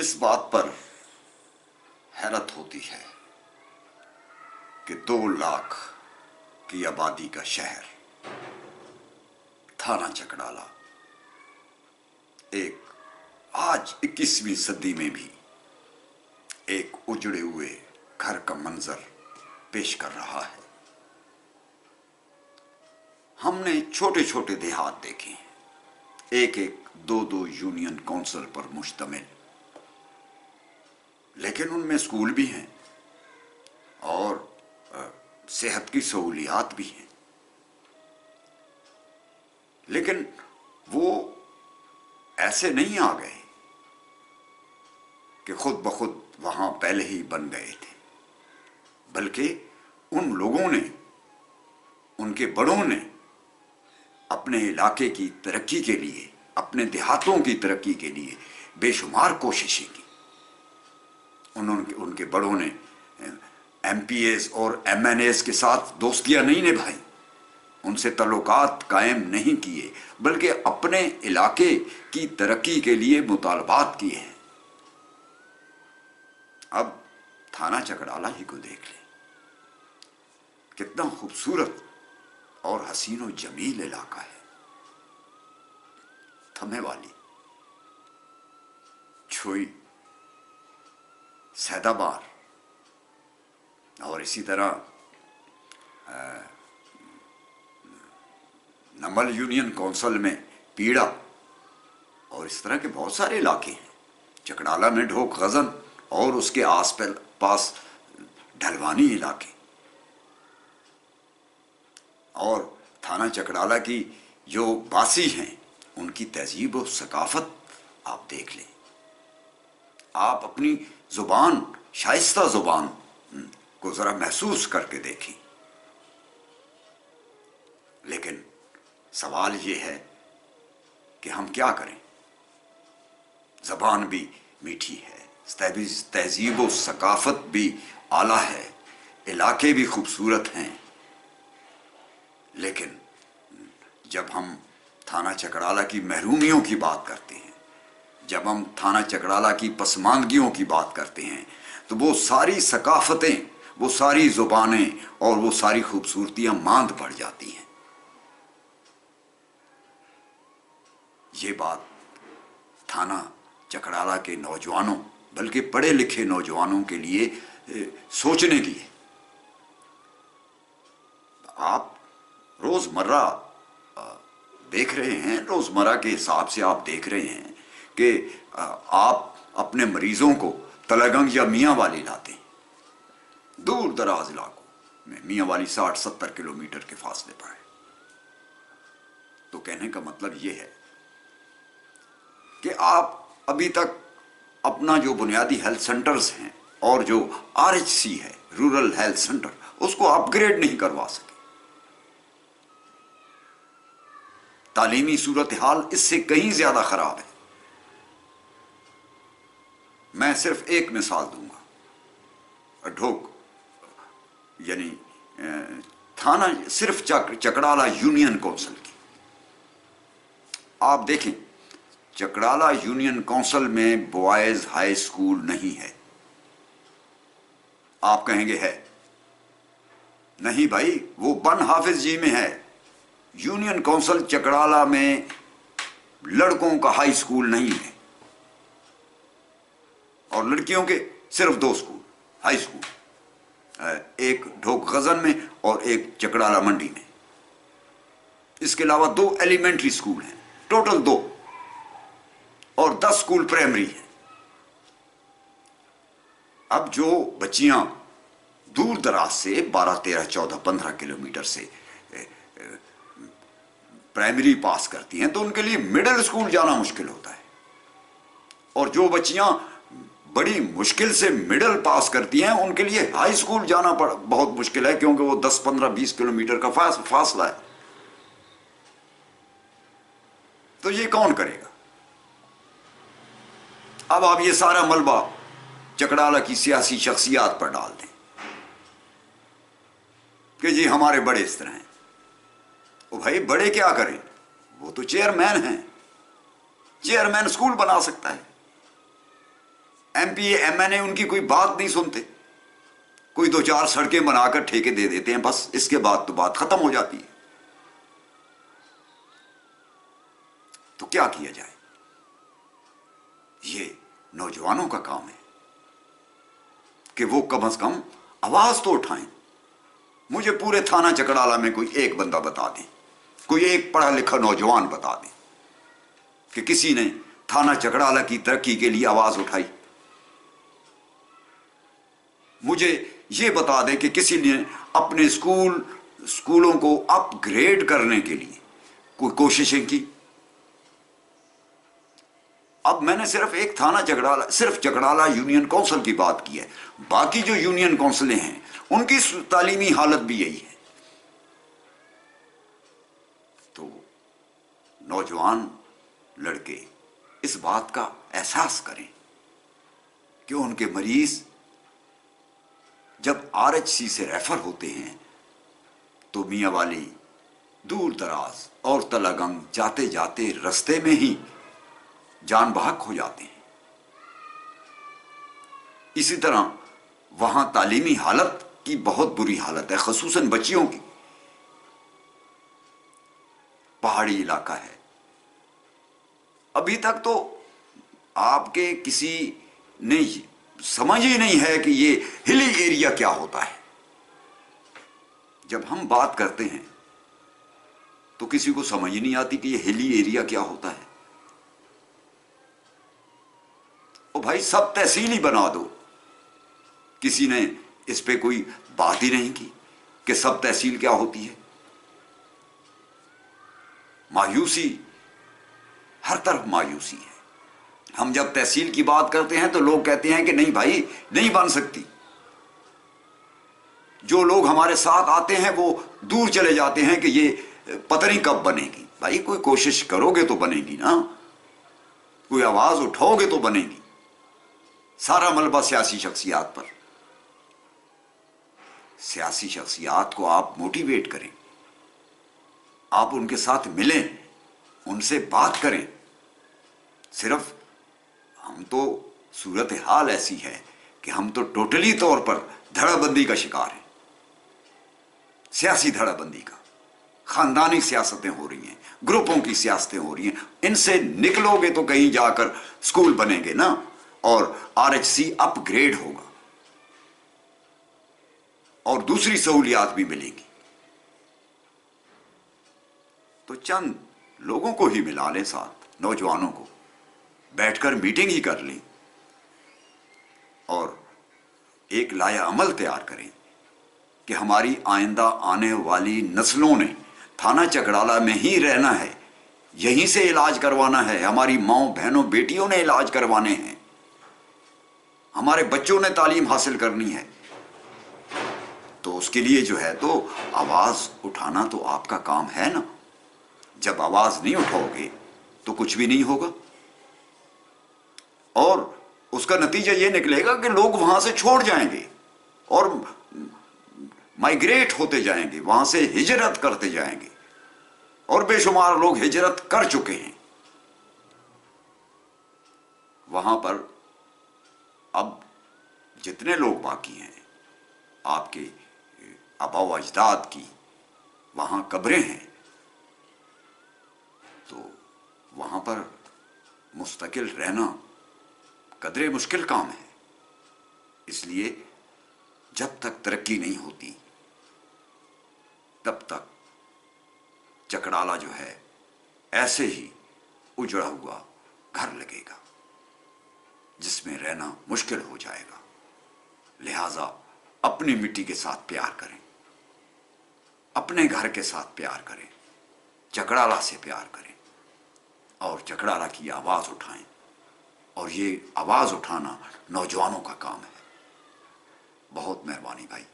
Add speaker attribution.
Speaker 1: इस बात पर हैरत होती है कि 2 लाख की आबादी का शहर थाना चकड़ाला एक आज 21वीं सदी में भी एक उजड़े हुए घर का मंजर पेश कर रहा है। हमने छोटे छोटे देहात देखे हैं, एक एक दो दो यूनियन काउंसिल पर मुश्तमिल, लेकिन उनमें स्कूल भी हैं और सेहत की सहूलियात भी हैं, लेकिन वो ऐसे नहीं आ गए कि खुद ब खुद वहां पहले ही बन गए थे, बल्कि उन लोगों ने, उनके बड़ों ने अपने इलाके की तरक्की के लिए, अपने देहातों की तरक्की के लिए बेशुमार कोशिशें की। उनके बड़ों ने एमपीएस और एमएनएस के साथ दोस्तियां नहीं निभाई, उनसे ताल्लुकात कायम नहीं किए, बल्कि अपने इलाके की तरक्की के लिए मुतालबात किए हैं। अब थाना चकड़ाला ही को देख लें, कितना खूबसूरत और हसीन और जमील इलाका है। थमे वाली, छुई, सैदाबार और इसी तरह नमल यूनियन काउंसिल में पीड़ा और इस तरह के बहुत सारे इलाके हैं। चकड़ाला में ढोक गजन और उसके आस पास ढलवानी इलाके, और थाना चकड़ाला की जो बासी हैं उनकी तहजीब और सकाफत आप देख लें। आप अपनी जुबान, शाइस्ता जुबान को जरा महसूस करके देखें। लेकिन सवाल ये है कि हम क्या करें। जबान भी मीठी है, तहजीब और सकाफत भी आला है, इलाके भी खूबसूरत हैं, लेकिन जब हम थाना चकड़ाला की महरूमियों की बात करते हैं, जब हम थाना चकड़ाला की पसमानगियों की बात करते हैं, तो वो सारी सकाफतें, वो सारी जुबानें और वो सारी खूबसूरतियां मांद पड़ जाती हैं। ये बात थाना चकड़ाला के नौजवानों, बल्कि पढ़े लिखे नौजवानों के लिए सोचने की है। आप रोजमर्रा देख रहे हैं, रोजमर्रा के हिसाब से आप देख रहे हैं कि आप अपने मरीजों को तलगंग या मियाँ वाली लाते हैं, दूर दराज इलाकों में। मियाँ वाली 60-70 किलोमीटर के फासले पर है। तो कहने का मतलब ये है कि आप अभी तक अपना जो बुनियादी हेल्थ सेंटर्स हैं और जो आरएचसी है, रूरल हेल्थ सेंटर, उसको अपग्रेड नहीं करवा सके। तालीमी सूरत हाल इससे कहीं ज्यादा खराब है। मैं सिर्फ एक मिसाल दूंगा, ढोक यानी थाना सिर्फ चकड़ाला यूनियन काउंसिल की। आप देखें, चकड़ाला यूनियन काउंसिल में बॉयज हाई स्कूल नहीं है। आप कहेंगे है, नहीं भाई, वो बन हाफिज जी में है। यूनियन काउंसिल चकड़ाला में लड़कों का हाई स्कूल नहीं है, और लड़कियों के सिर्फ 2 स्कूल हाई स्कूल, एक ढोक गजन में और एक चकड़ाला मंडी में। इसके अलावा 2 एलिमेंट्री स्कूल हैं, टोटल 2, और 10 स्कूल प्राइमरी हैं। अब जो बच्चियां दूर दराज से 12, 13, 14, 15 किलोमीटर से प्राइमरी पास करती हैं, तो उनके लिए मिडिल स्कूल जाना मुश्किल होता है। और जो बच्चियां बड़ी मुश्किल से मिडिल पास करती हैं, उनके लिए हाई स्कूल जाना बहुत मुश्किल है, क्योंकि वो 10, 15, 20 किलोमीटर का फासला है। तो ये कौन करेगा? अब आप ये सारा मलबा चकड़ाला की सियासी शख्सियात पर डाल दें कि जी हमारे बड़े इस तरह हैं। ओ भाई, बड़े क्या करें? वो तो चेयरमैन हैं। चेयरमैन स्कूल बना सकता है। MP MNA उनकी कोई बात नहीं सुनते, कोई 2-4 सड़कें बनाकर ठेके दे देते हैं, बस इसके बाद तो बात खत्म हो जाती है। तो क्या किया जाए? ये नौजवानों का काम है कि वो कम से कम आवाज तो उठाएं। मुझे पूरे थाना चकड़ाला में कोई एक बंदा बता दें, कोई एक पढ़ा लिखा नौजवान बता दें कि किसी ने थाना चकड़ाला की तरक्की के लिए आवाज उठाई। मुझे ये बता दें कि किसी ने अपने स्कूलों को अपग्रेड करने के लिए कोई कोशिशें की। अब मैंने सिर्फ एक थाना चकड़ाला, सिर्फ चकड़ाला यूनियन काउंसिल की बात की है, बाकी जो यूनियन काउंसिलें हैं उनकी तालीमी हालत भी यही है। तो नौजवान लड़के इस बात का एहसास करें कि उनके मरीज जब RHC से रेफर होते हैं तो मियां वाली, दूर दराज और तलागंग जाते जाते रास्ते में ही जान बहक हो जाते हैं। इसी तरह वहां तालीमी हालत की बहुत बुरी हालत है, खसूसन बच्चियों की। पहाड़ी इलाका है। अभी तक तो आपके किसी ने समझ ही नहीं है कि ये हिली एरिया क्या होता है। जब हम बात करते हैं तो किसी को समझ ही नहीं आती कि ये हिली एरिया क्या होता है। ओ भाई, सब तहसील ही बना दो। किसी ने इस पे कोई बात ही नहीं की कि सब तहसील क्या होती है। मायूसी, हर तरफ मायूसी है। हम जब तहसील की बात करते हैं तो लोग कहते हैं कि नहीं भाई, नहीं बन सकती। जो लोग हमारे साथ आते हैं वो दूर चले जाते हैं कि ये पता नहीं कब बनेगी। भाई, कोई कोशिश करोगे तो बनेगी ना, कोई आवाज उठाओगे तो बनेगी। सारा मलबा सियासी शख्सियात पर। सियासी शख्सियात को आप मोटिवेट करें, आप उनके साथ मिलें, उनसे बात करें। सिर्फ हम तो सूरत हाल ऐसी है कि हम तो टोटली तौर पर धड़ाबंदी का शिकार हैं, सियासी धड़ाबंदी का। खानदानी सियासतें हो रही हैं, ग्रुपों की सियासतें हो रही हैं। इनसे निकलोगे तो कहीं जाकर स्कूल बनेंगे ना, और RHC अपग्रेड होगा और दूसरी सहूलियात भी मिलेंगी। तो चंद लोगों को ही मिला लें साथ, नौजवानों को, बैठकर मीटिंग ही कर लें और एक लाया अमल तैयार करें कि हमारी आइंदा आने वाली नस्लों ने थाना चकड़ाला में ही रहना है, यहीं से इलाज करवाना है। हमारी माँओं, बहनों, बेटियों ने इलाज करवाने हैं, हमारे बच्चों ने तालीम हासिल करनी है। तो उसके लिए जो है तो आवाज उठाना तो आपका काम है ना। जब आवाज नहीं उठाओगे तो कुछ भी नहीं होगा, और उसका नतीजा ये निकलेगा कि लोग वहां से छोड़ जाएंगे और माइग्रेट होते जाएंगे, वहां से हिजरत करते जाएंगे, और बेशुमार लोग हिजरत कर चुके हैं। वहां पर अब जितने लोग बाकी हैं, आपके आबा अजदाद की वहां कब्रें हैं, तो वहां पर मुस्तकिल रहना कदरे मुश्किल काम है। इसलिए जब तक तरक्की नहीं होती तब तक चकड़ाला जो है ऐसे ही उजड़ा हुआ घर लगेगा जिसमें रहना मुश्किल हो जाएगा। लिहाजा अपनी मिट्टी के साथ प्यार करें, अपने घर के साथ प्यार करें, चकड़ाला से प्यार करें और चकड़ाला की आवाज उठाएं। और ये आवाज उठाना नौजवानों का काम है। बहुत मेहरबानी भाई।